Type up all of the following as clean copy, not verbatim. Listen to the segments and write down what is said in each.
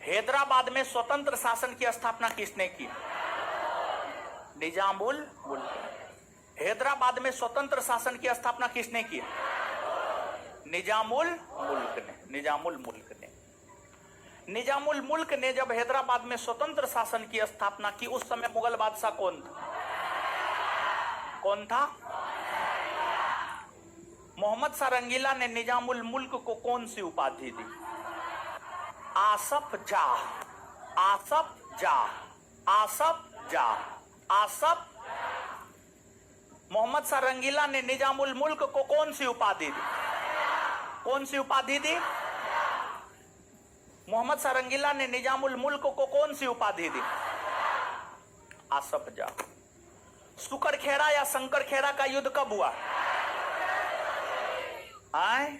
हैदराबाद में स्वतंत्र शासन की स्थापना किसने की? निजामुल मुल्क। हैदराबाद में स्वतंत्र शासन की स्थापना किसने की? निजामुल मुल्क ने। निजामुल मुल्क ने। निजामुल मुल्क ने जब हैदराबाद में स्वतंत्र शासन की स्थापना की, उस समय मुगल बादशाह कौन था? कौन था? मोहम्मद शाह रंगीला ने निजामुल मुल्क को कौन सी उपाधि दी? आसफ जाह। आसफ जाह। आसफ जाह। आसफ। मोहम्मद शाह रंगीला ने निजामुल मुल्क को कौन सी उपाधि दी? कौन सी उपाधि दी? मोहम्मद शाह रंगीला ने निजामुल मुल्क को कौन सी उपाधि दी? आसफ जाह। सुकरखेड़ा या शंकरखेड़ा का युद्ध कब हुआ? आए?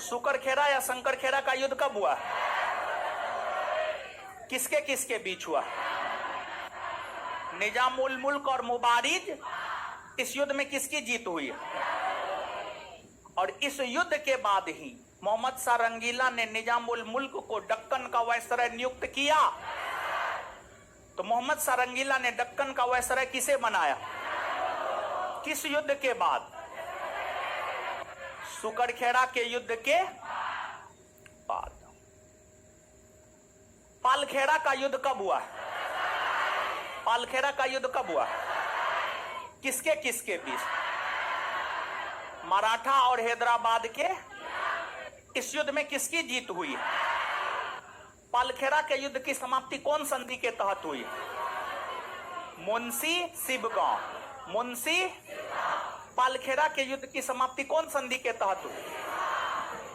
सुकरखेड़ा या शंकरखेड़ा का युद्ध कब हुआ? किसके किसके बीच हुआ? निजामुल मुल्क और मुबारिज। इस युद्ध में किसकी जीत हुई? और इस युद्ध के बाद ही मोहम्मद शाह रंगीला ने निजामुल मुल्क को दक्कन का वायसराय नियुक्त किया। तो मोहम्मद शाह रंगीला ने दक्कन का वायसराय किसे बनाया? किस युद्ध के बाद? सुकरखेड़ा के युद्ध के बाद। पालखेड़ा का युद्ध कब हुआ? पालखेड़ा का युद्ध कब हुआ? किसके किसके बीच? मराठा और हैदराबाद के। इस युद्ध में किसकी जीत हुई? पालखेड़ा के युद्ध की समाप्ति कौन संधि के तहत हुई? मुंशी सिबगांव। मुंशी। पालखेड़ा के युद्ध की समाप्ति कौन संधि के तहत हुई?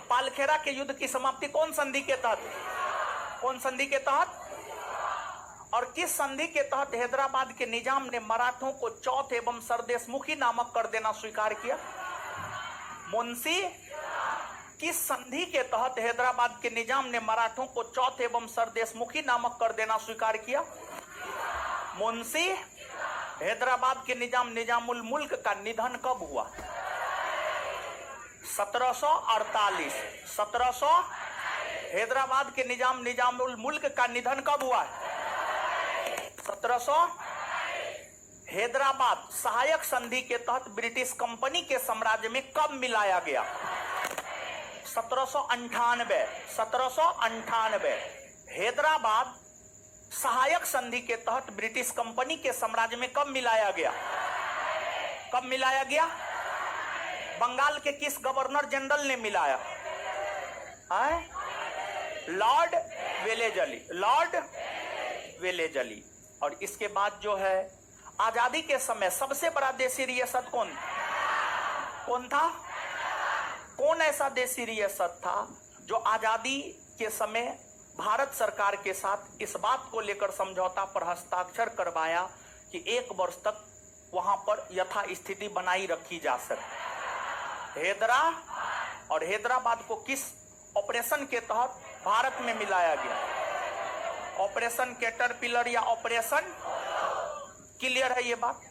पालखेड़ा के युद्ध की समाप्ति कौन संधि के तहत? कौन संधि के तहत? और किस संधि के तहत हैदराबाद के निजाम ने मराठों को चौथ एवं सरदेशमुखी नामक कर देना स्वीकार किया? मुंशी। किस संधि के तहत हैदराबाद के निजाम ने मराठों को चौथ एवं सरदेशमुखी नामक कर देना स्वीकार किया? मुंशी। हैदराबाद के निजाम निजामुल मुल्क का निधन कब हुआ? 1748। 1700। हैदराबाद के निजाम निजामुल मुल्क का निधन कब हुआ? 1700। हैदराबाद सहायक संधि के तहत ब्रिटिश कंपनी के साम्राज्य में कब मिलाया गया? 1798। 1798। हैदराबाद सहायक संधि के तहत ब्रिटिश कंपनी के साम्राज्य में कब मिलाया गया? कब मिलाया गया? बंगाल के किस गवर्नर जनरल ने मिलाया? Lord Wellesley. Lord Wellesley. और इसके बाद जो है आजादी के समय सबसे बड़ा देशी रियासत कौन था? कौन ऐसा देशी रियासत था जो आजादी के समय भारत सरकार के साथ इस बात को लेकर समझौता पर हस्ताक्षर करवाया कि 1 वर्ष तक वहां पर यथा स्थिति बनाई रखी जा सके? हैदरा। और हैदराबाद को किस ऑपरेशन के तहत भारत में मिलाया गया? ऑपरेशन कैटरपिलर या ऑपरेशन। क्लियर है ये बात?